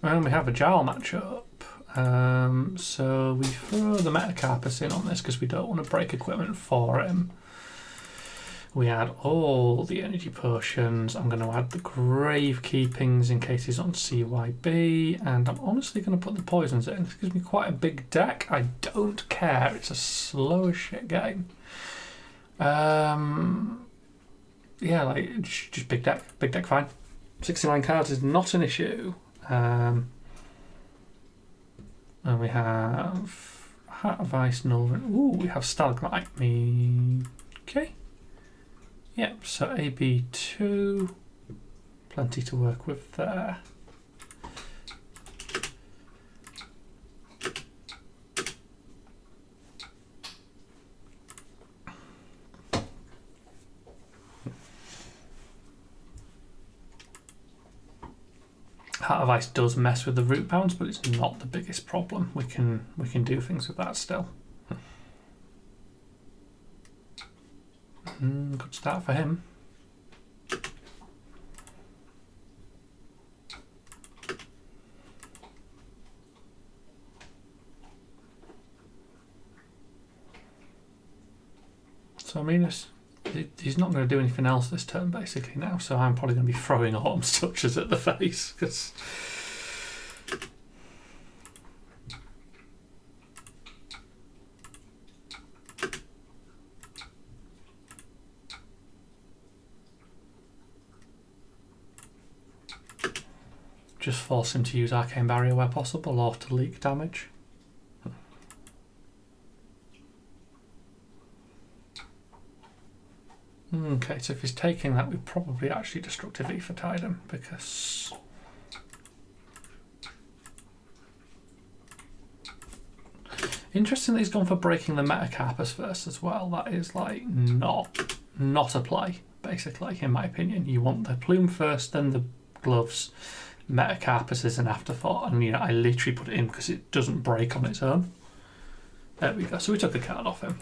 And we have a Jarl matchup. So we throw the Metacarpus in on this because we don't want to break equipment for him. We add all the energy potions. I'm going to add the grave keepings in case he's on CYB. And I'm honestly going to put the poisons in. This gives me quite a big deck. I don't care. It's a slow as shit game. Yeah, like just big deck. Big deck, fine. 69 cards is not an issue. And we have Heart of Ice, Northern. Ooh, we have Stalagmite. Okay. Yep, so AB2. Plenty to work with there. Heart of Ice does mess with the root bounce, but it's not the biggest problem. We can do things with that still. Good start for him. So I mean, he's not going to do anything else this turn basically now, so I'm probably going to be throwing Autumn Structures at the face because just force him to use Arcane Barrier where possible or to leak damage. Okay, so if he's taking that, we probably actually Destructive Ether tied him because interesting that he's gone for breaking the Metacarpus first as well. That is like not a play, basically, in my opinion. You want the plume first, then the gloves. Metacarpus is an afterthought, and I literally put it in because it doesn't break on its own. There we go. So we took the card off him.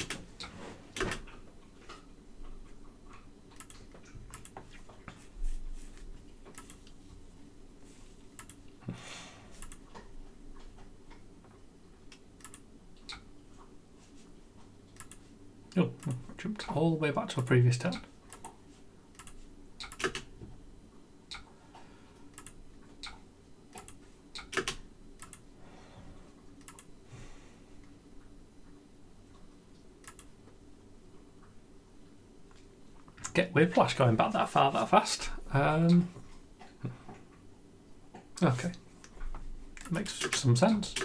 Oh, jumped all the way back to a previous turn. Get Whiplash going back that far that fast. Okay. Makes some sense.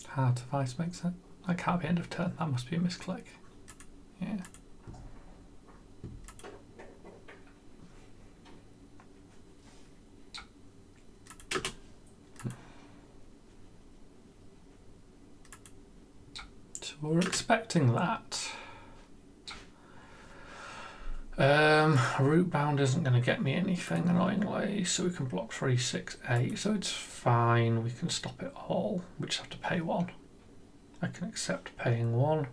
Heart of Ice makes sense. That can't be end of turn. That must be a misclick. Yeah. So we're expecting that. Rootbound isn't going to get me anything annoyingly, so we can block 3, 6, 8, so it's fine. We can stop it all. We just have to pay 1. I can accept paying 1.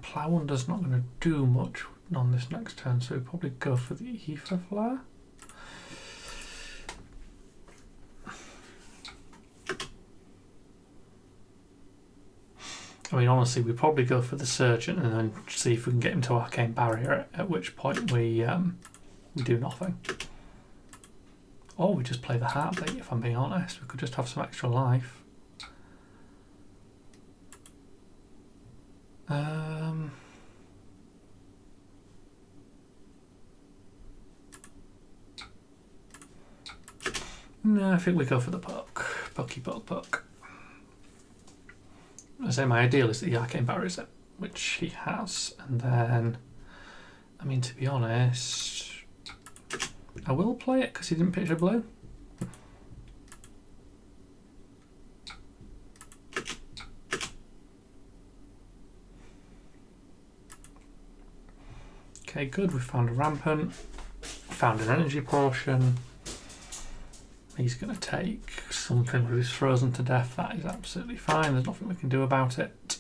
Plowunder's not going to do much on this next turn, so we'll probably go for the Ether Flare. I mean, honestly, we probably go for the Surgeon and then see if we can get him to Arcane Barrier, at which point we do nothing. Or we just play the Heartbeat, if I'm being honest. We could just have some extra life. No, I think we go for the puck. Pucky puck puck. I say my ideal is that the arcane barriers it, which he has, and then, I mean, to be honest, I will play it because he didn't pitch a blue. Okay, good. We found a rampant. Found an energy potion. He's going to take something with his frozen to death. That is absolutely fine. There's nothing we can do about it.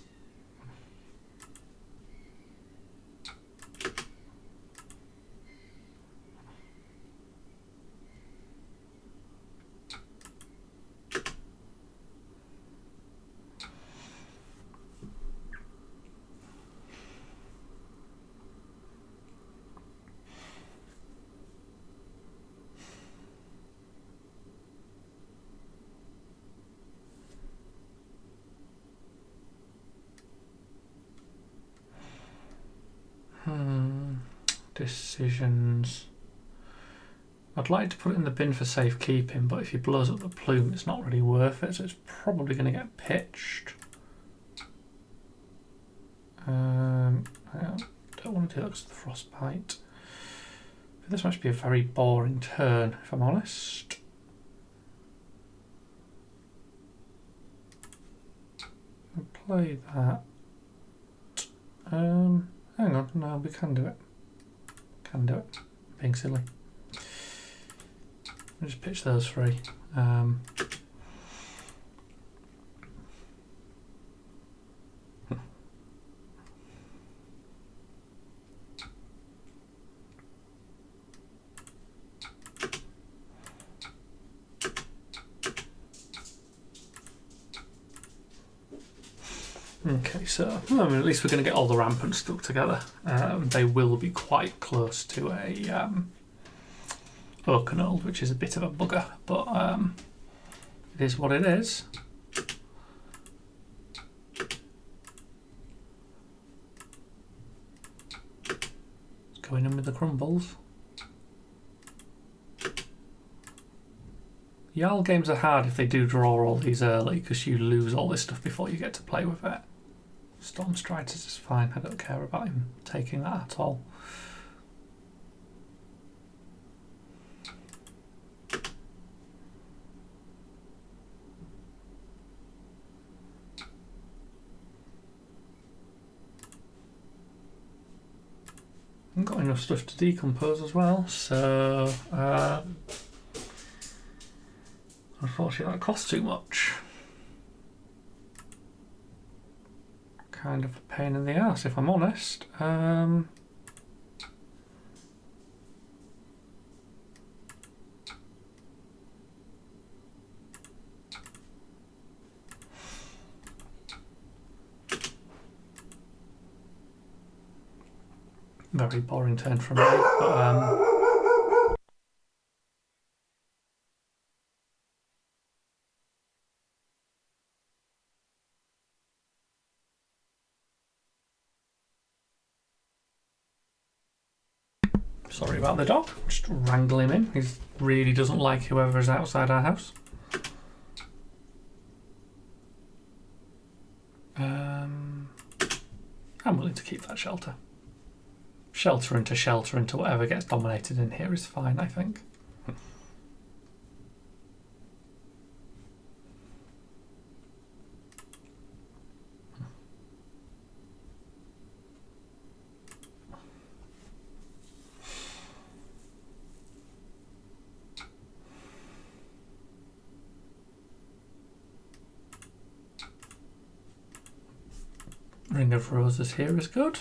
Decisions. I'd like to put it in the bin for safekeeping, but if he blows up the plume, it's not really worth it, so it's probably going to get pitched. I don't want to do that because of the frostbite. This must be a very boring turn, if I'm honest. I'll play that. Hang on, no, we can do it. Can do it. Being silly. I'll just pitch those three. Okay, so I mean, at least we're going to get all the rampants stuck together. They will be quite close to a Oakenhold, which is a bit of a bugger, but it is what it is. It's going in with the crumbles. Jarl games are hard if they do draw all these early, because you lose all this stuff before you get to play with it. Storm Striders is fine, I don't care about him taking that at all. I've got enough stuff to decompose as well, so unfortunately that costs too much. Kind of a pain in the ass, if I'm honest. Very boring turn from me, but sorry about the dog, just wrangle him in. He really doesn't like whoever is outside our house. I'm willing to keep that shelter. Shelter into whatever gets dominated in here is fine, I think. Ring of Roses here is good.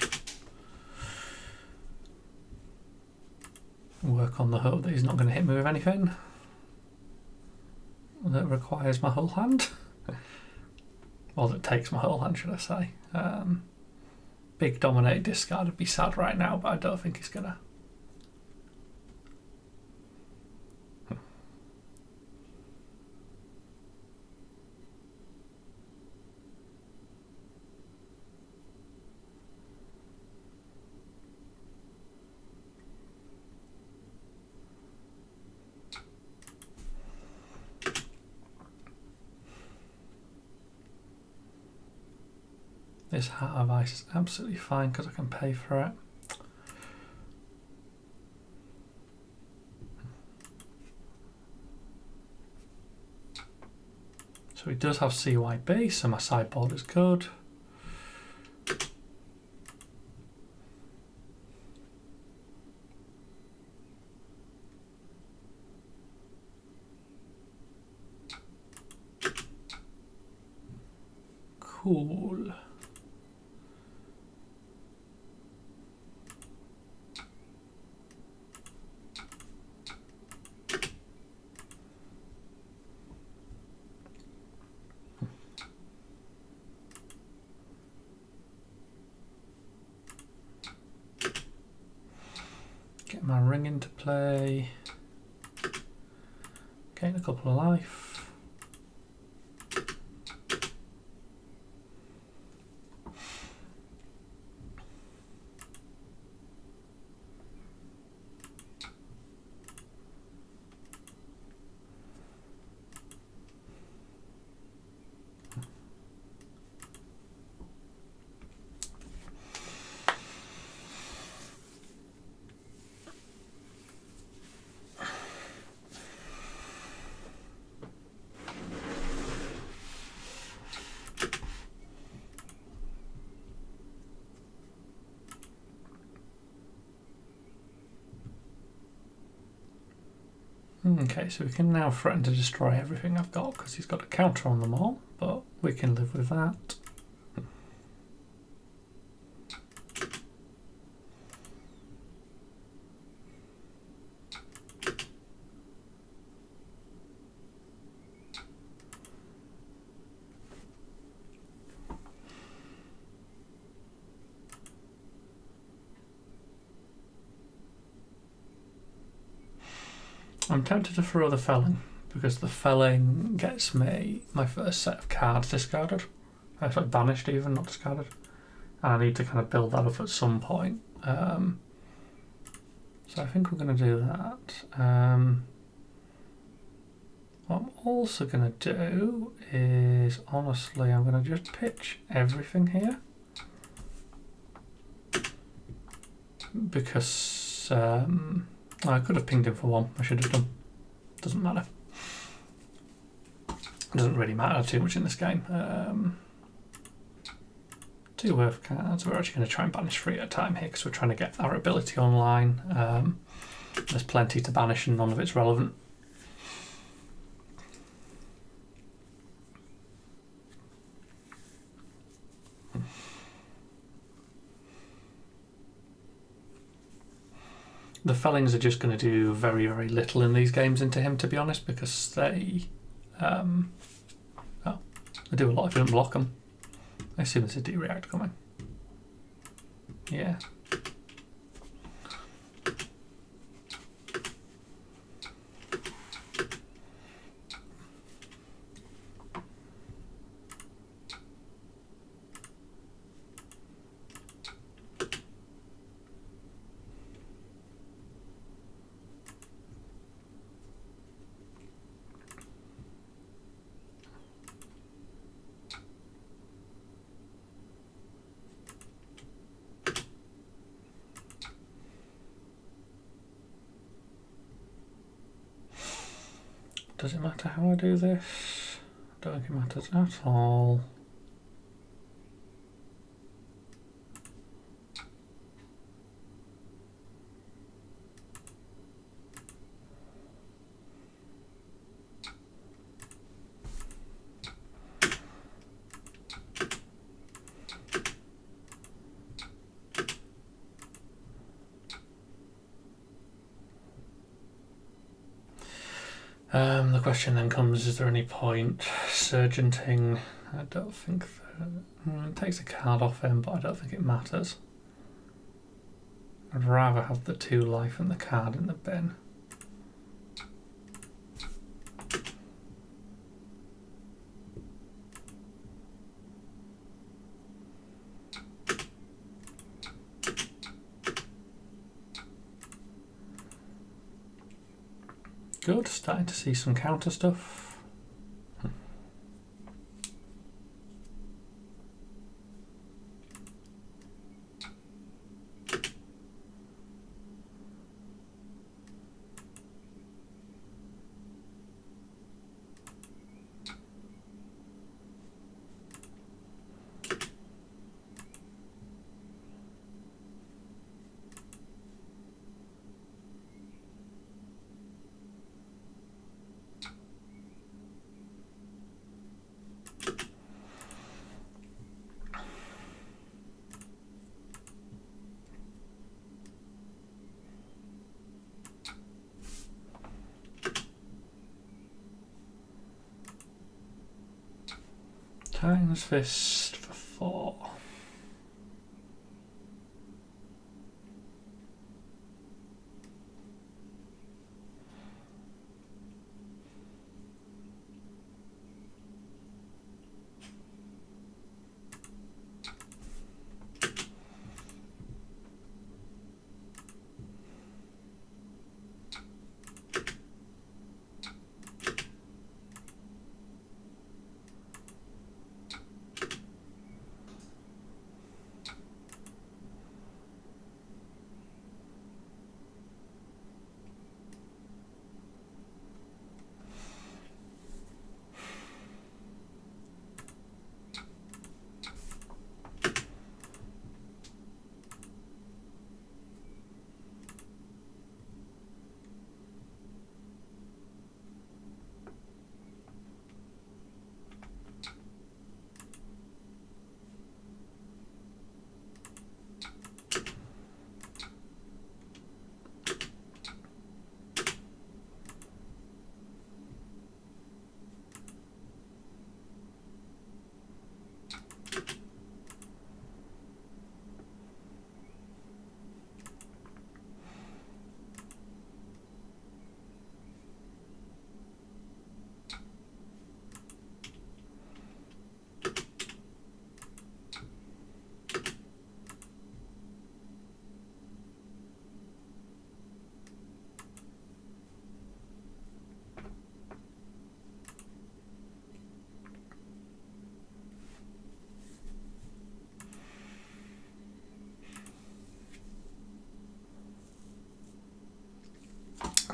Work on the hope that he's not going to hit me with anything that requires my whole hand. Or that takes my whole hand, should I say. Big dominate discard would be sad right now, but I don't think he's going to. This Heart of Ice is absolutely fine because I can pay for it. So he does have CYB, so my sideboard is good. Cool. Get my ring into play. Gain a couple of life. Okay, so we can now threaten to destroy everything I've got because he's got a counter on them all, but we can live with that. I'm tempted to throw the Felling because the Felling gets me my first set of cards discarded. Sorry, banished even, not discarded. And I need to kind of build that up at some point. So I think we're going to do that. What I'm also going to do is, honestly, I'm going to just pitch everything here. Because I could have pinged him for one, I should have done. Doesn't matter. Doesn't really matter too much in this game. 2 worth cards. We're actually going to try and banish 3 at a time here because we're trying to get our ability online. There's plenty to banish and none of it's relevant. The Fellings are just going to do very, very little in these games into him, to be honest, because they do a lot if you don't block them. I assume there's a D-react coming. Yeah. Does it matter how I do this? I don't think it matters at all. The question then comes, is there any point surgenting? I don't think it takes a card off him, but I don't think it matters. I'd rather have the 2 life and the card in the bin. Good, starting to see some counter stuff. Titan's Fist for 4.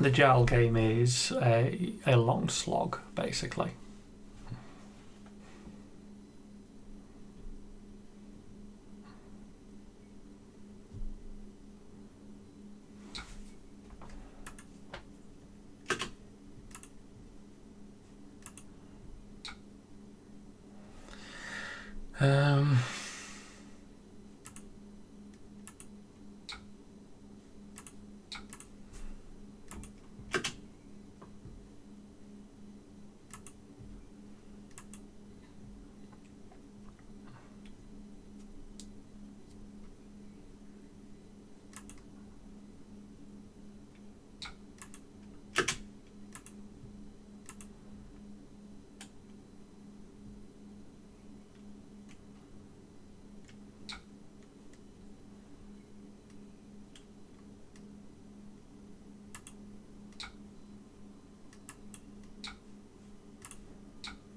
The Jarl game is a long slog, basically.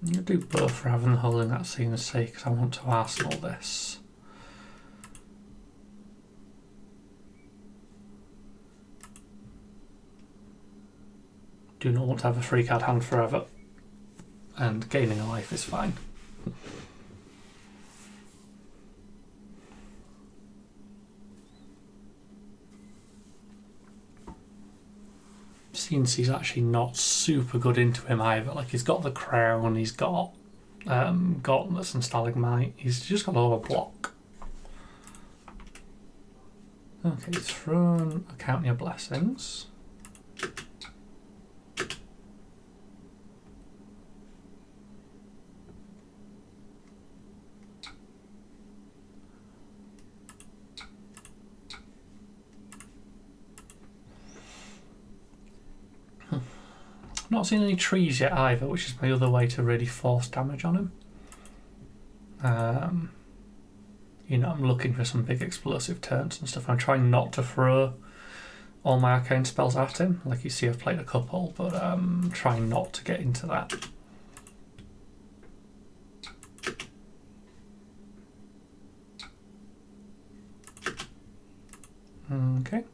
I'm going to do both rather than holding that scene as sake because I want to arsenal this. Do not want to have a 3-card hand forever, and gaining a life is fine. He's actually not super good into him either. Like, he's got the crown, he's got gauntlets and stalagmite. He's just got a lot of block. Okay, throne, count your blessings. Not seen any trees yet either, which is my other way to really force damage on him. You know, I'm looking for some big explosive turns and stuff. I'm trying not to throw all my arcane spells at him. Like you see, I've played a couple, but trying not to get into that. Okay.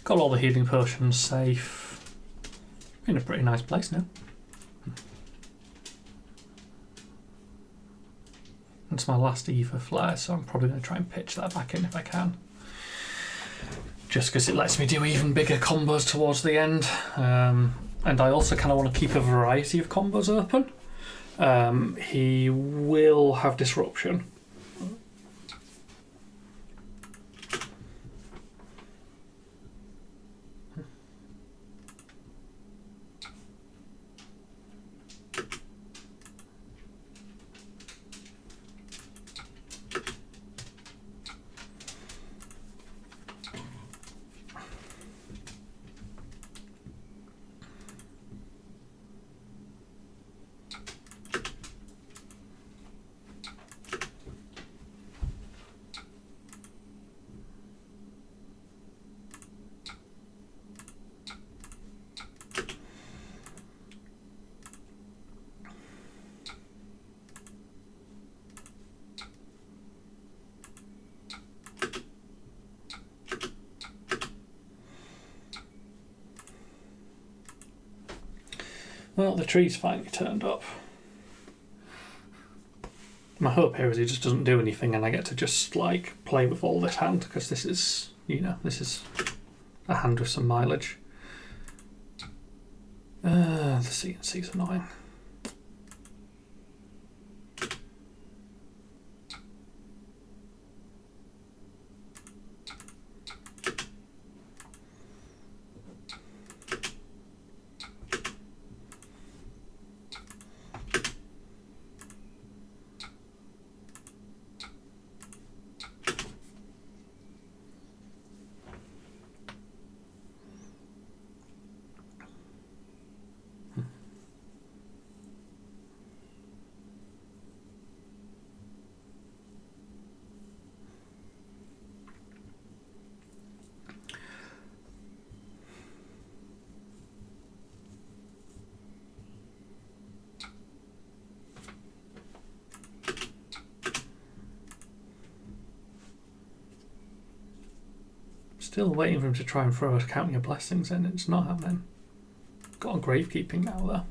Got all the healing potions safe. In a pretty nice place now. It's my last E for Flare, so I'm probably going to try and pitch that back in if I can. Just because it lets me do even bigger combos towards the end. And I also kind of want to keep a variety of combos open. He will have Disruption. Well, the tree's finally turned up. My hope here is he just doesn't do anything and I get to just, like, play with all this hand, because this is, you know, this is a hand with some mileage. The CNC's annoying. Still waiting for him to try and throw a Count Your Blessings in. It's not happening. Got on Gravekeeping now, though.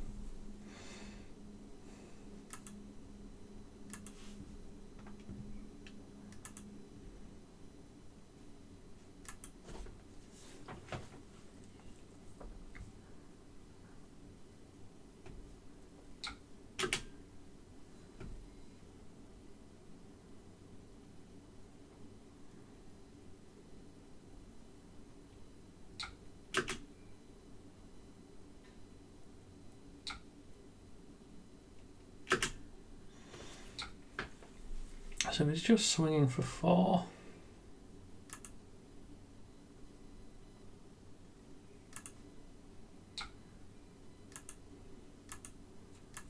So he's just swinging for 4.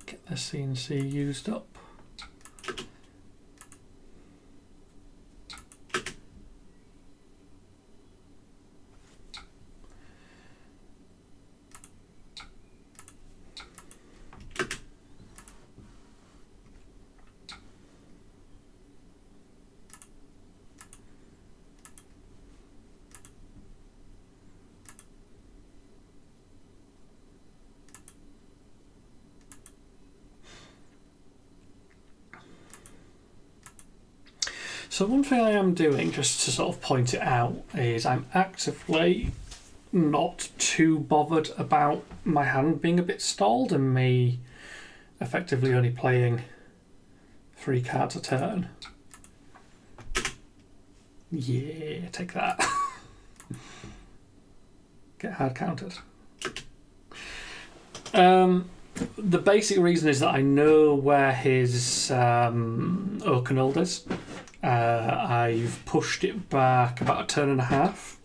Get the CNC used up. So one thing I am doing, just to sort of point it out, is I'm actively not too bothered about my hand being a bit stalled and me effectively only playing 3 cards a turn. Yeah, take that. Get hard counted. The basic reason is that I know where his Oakenuld is. I've pushed it back about a turn and a half.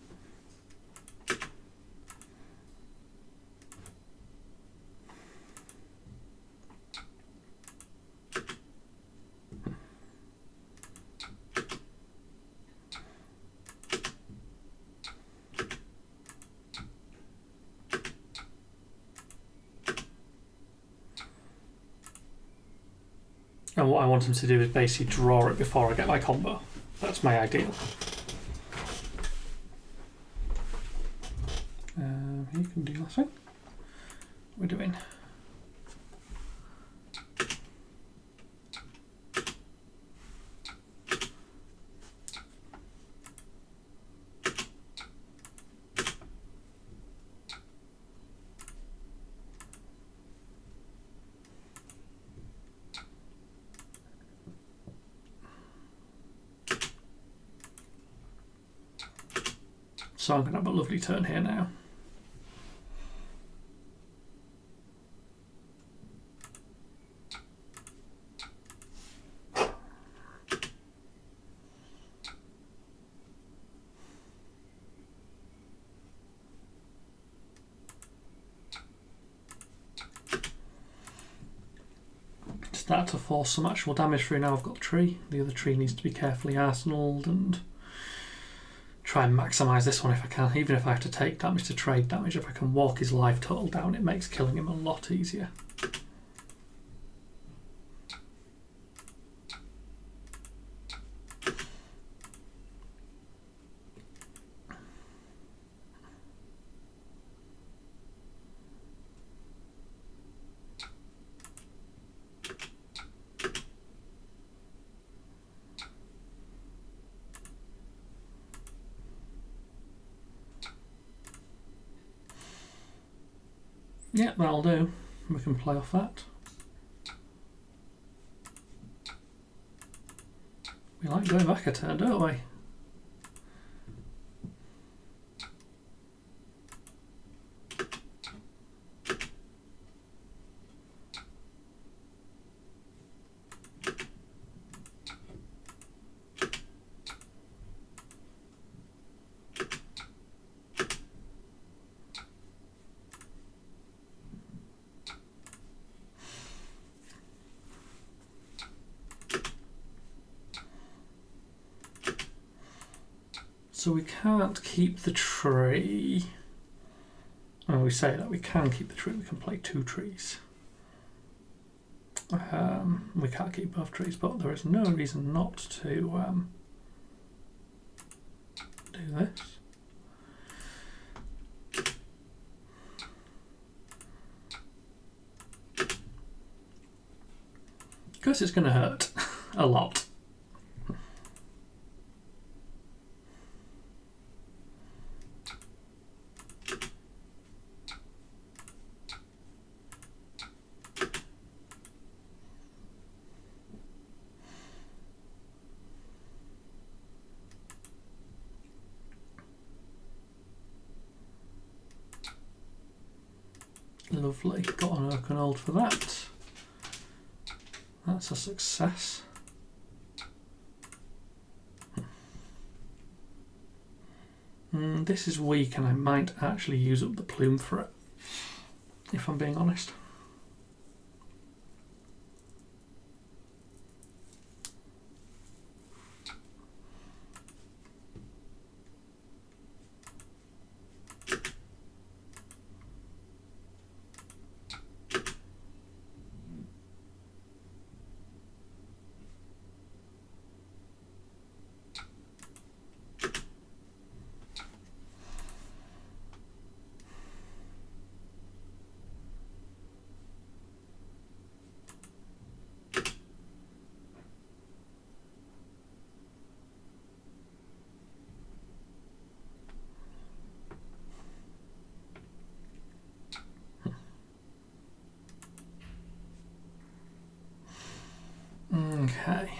And what I want him to do is basically draw it before I get my combo. That's my ideal. You can do nothing. We're doing. So I'm going to have a lovely turn here now. Start to force some actual damage through now. I've got a tree. The other tree needs to be carefully arsenaled and try and maximise this one if I can. Even if I have to take damage to trade damage, if I can walk his life total down, it makes killing him a lot easier. Yeah, that'll do. We can play off that. We like going back a turn, don't we? So we can't keep the tree. When we say that we can keep the tree, we can play two trees. We can't keep both trees, but there is no reason not to do this. Because it's going to hurt a lot. Lovely, got an oak and old for that. That's a success. This is weak and I might actually use up the plume for it, if I'm being honest. Okay.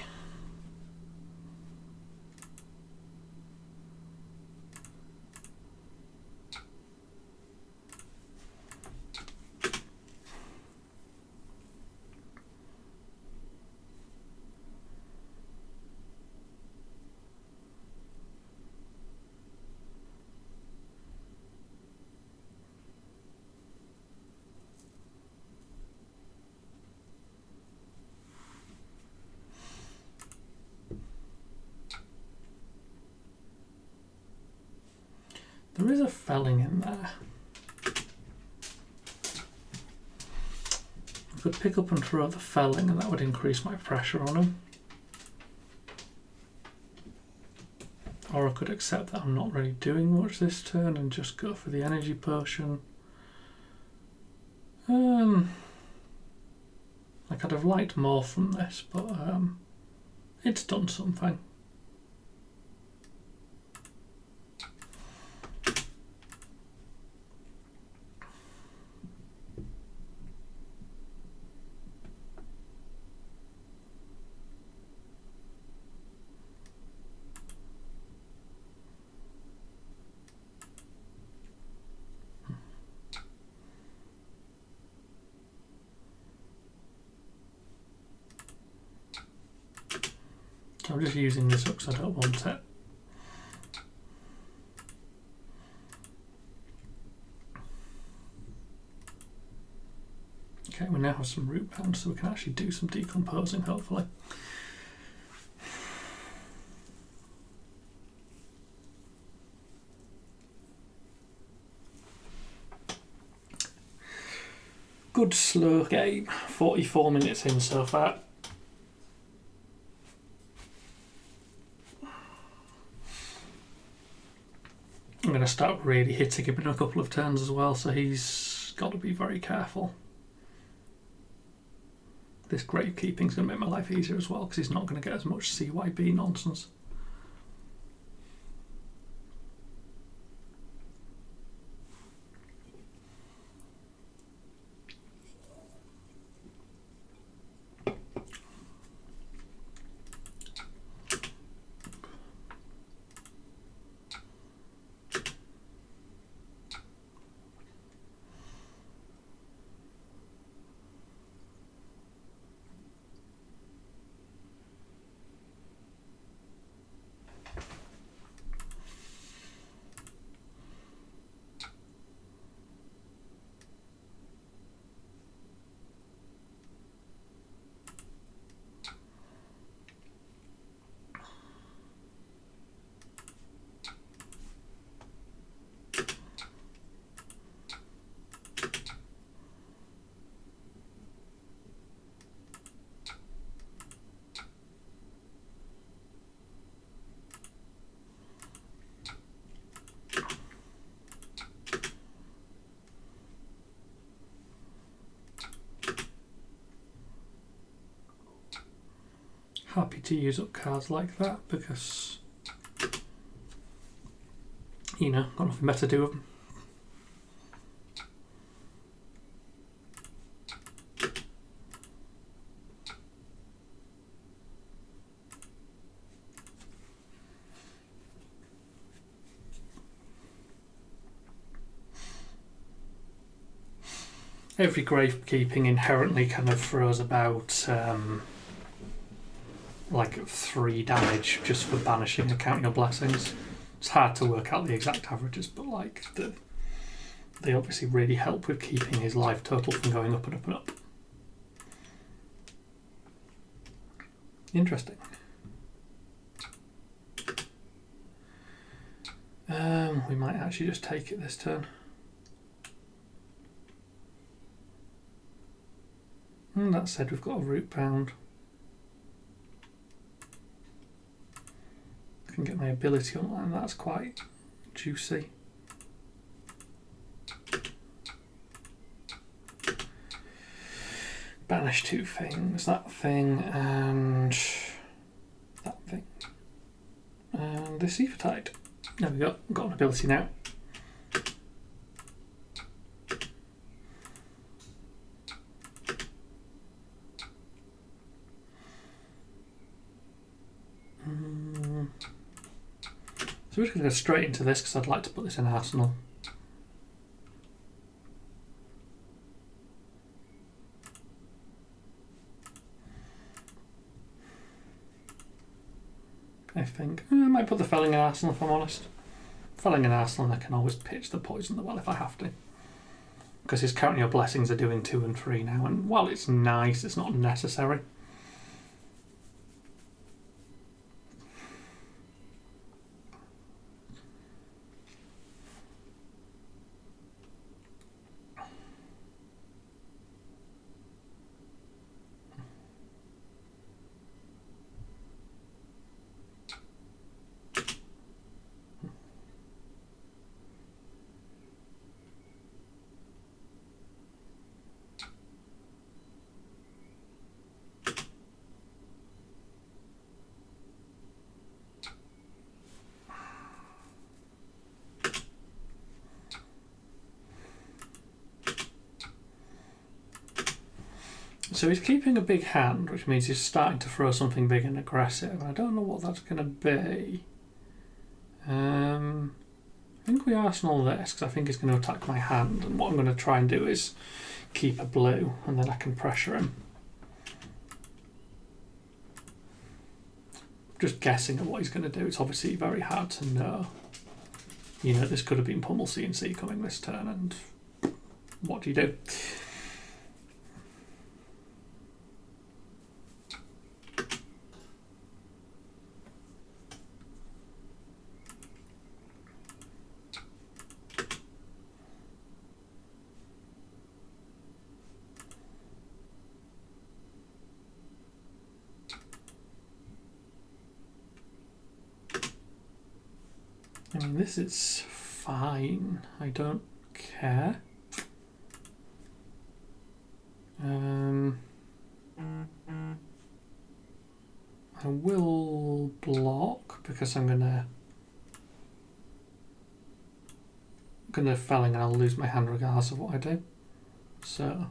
There is a felling in there. I could pick up and throw the felling and that would increase my pressure on him. Or I could accept that I'm not really doing much this turn and just go for the energy potion. Like I'd have liked more from this, but it's done something. I'm just using this up because I don't want it. Okay, we now have some root bound, so we can actually do some decomposing, hopefully. Good slow game, 44 minutes in so far. I'm going to start really hitting him in a couple of turns as well, so he's got to be very careful. This gravekeeping's going to make my life easier as well, because he's not going to get as much CYB nonsense. Happy to use up cards like that because, you know, got nothing better to do with them. Every gravekeeping inherently kind of throws about like 3 damage just for banishing and counting your blessings. It's hard to work out the exact averages, but like they obviously really help with keeping his life total from going up and up and up. Interesting. We might actually just take it this turn. And that said, we've got a root bound. Can get my ability online, that's quite juicy. Banish 2 things, that thing and that thing. And this Ethertide. There we go, got an ability now. So we're just going to go straight into this because I'd like to put this in Arsenal. I think I might put the Felling in Arsenal if I'm honest. Felling in Arsenal, and I can always pitch the Poison the Well if I have to. Because his Counting Your Blessings are doing 2 and 3 now, and while it's nice, it's not necessary. So he's keeping a big hand, which means he's starting to throw something big and aggressive. I don't know what that's going to be. I think we Arsenal this, because I think he's going to attack my hand, and what I'm going to try and do is keep a blue, and then I can pressure him. just guessing at what he's going to do. It's obviously very hard to know. You know, this could have been Pummel C&C coming this turn, and what do you do? I mean, this is fine. I don't care. I will block because I'm gonna felling and I'll lose my hand regardless of what I do. So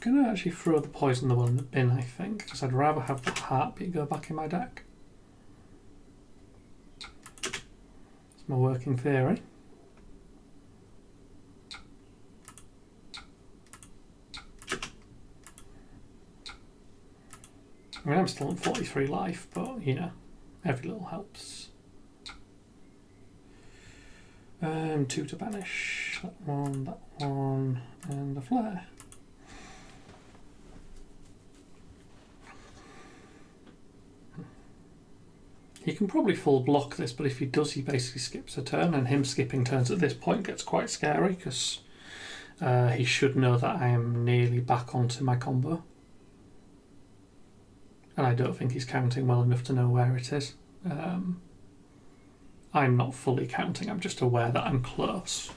I'm going to actually throw the poison one in the bin, I think, because I'd rather have the heartbeat go back in my deck. It's my working theory. I mean, I'm still on 43 life, but, you know, every little helps. 2 to banish. That one, and a flare. He can probably full block this, but if he does, he basically skips a turn, and him skipping turns at this point gets quite scary, because he should know that I am nearly back onto my combo. And I don't think he's counting well enough to know where it is. I'm not fully counting, I'm just aware that I'm close.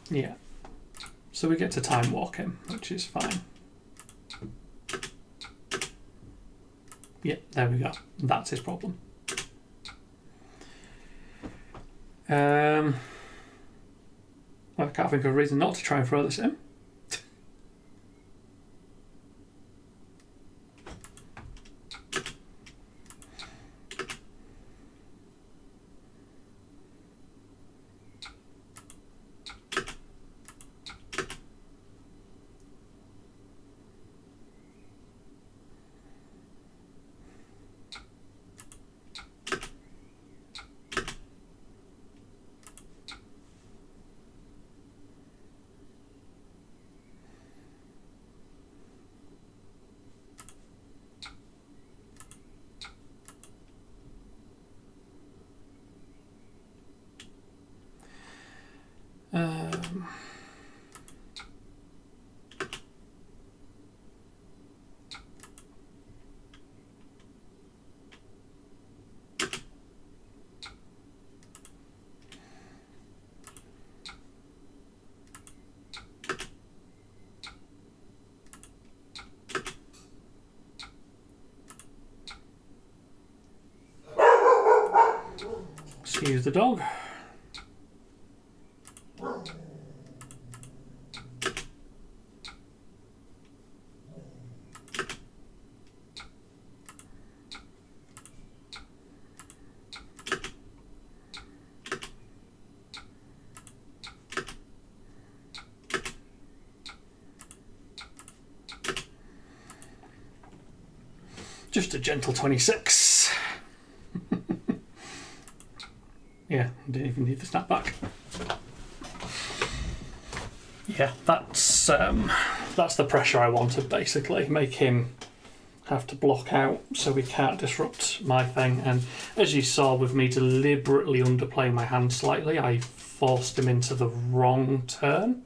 Yeah. So we get to time walk him, which is fine. Yeah, there we go. That's his problem. I can't think of a reason not to try and throw this in. Excuse the dog. Just a gentle 26. Yeah, didn't even need the snapback. Yeah, that's the pressure I wanted, basically. Make him have to block out so we can't disrupt my thing. And as you saw with me deliberately underplaying my hand slightly, I forced him into the wrong turn.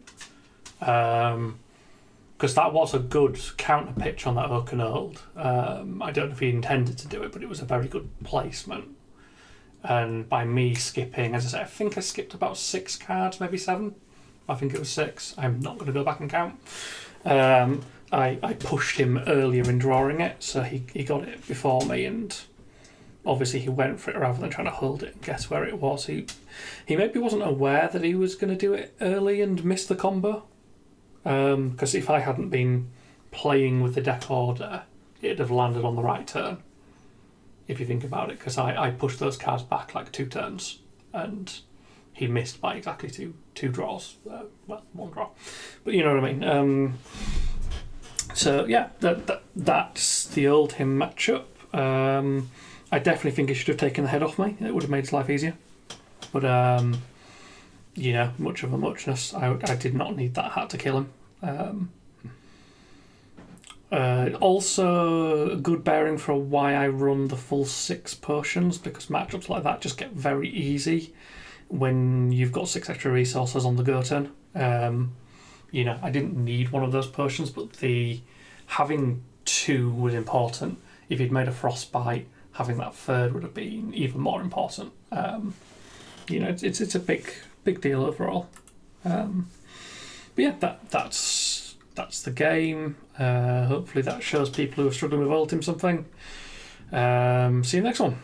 Because that was a good counter pitch on that Oaken Old. I don't know if he intended to do it, but it was a very good placement. And by me skipping, as I said, I think I skipped about 6 cards, maybe 7. I think it was 6. I'm not going to go back and count. I pushed him earlier in drawing it, so he got it before me, and obviously he went for it rather than trying to hold it and guess where it was. He maybe wasn't aware that he was going to do it early and miss the combo. Because if I hadn't been playing with the deck order, it'd have landed on the right turn, if you think about it, because I pushed those cards back like 2 turns, and he missed by exactly two draws. Well, 1 draw. But you know what I mean. So yeah, that's the old him matchup. I definitely think he should have taken the head off me. It would have made his life easier. But much of a muchness. I did not need that hat to kill him. Also, a good bearing for why I run the full 6 potions, because matchups like that just get very easy when you've got 6 extra resources on the go turn. I didn't need one of those potions, but having 2 was important. If you'd made a frostbite, having that 3rd would have been even more important. It's a big deal overall. But yeah, that's the game. Hopefully that shows people who are struggling with Ultim something. See you next one.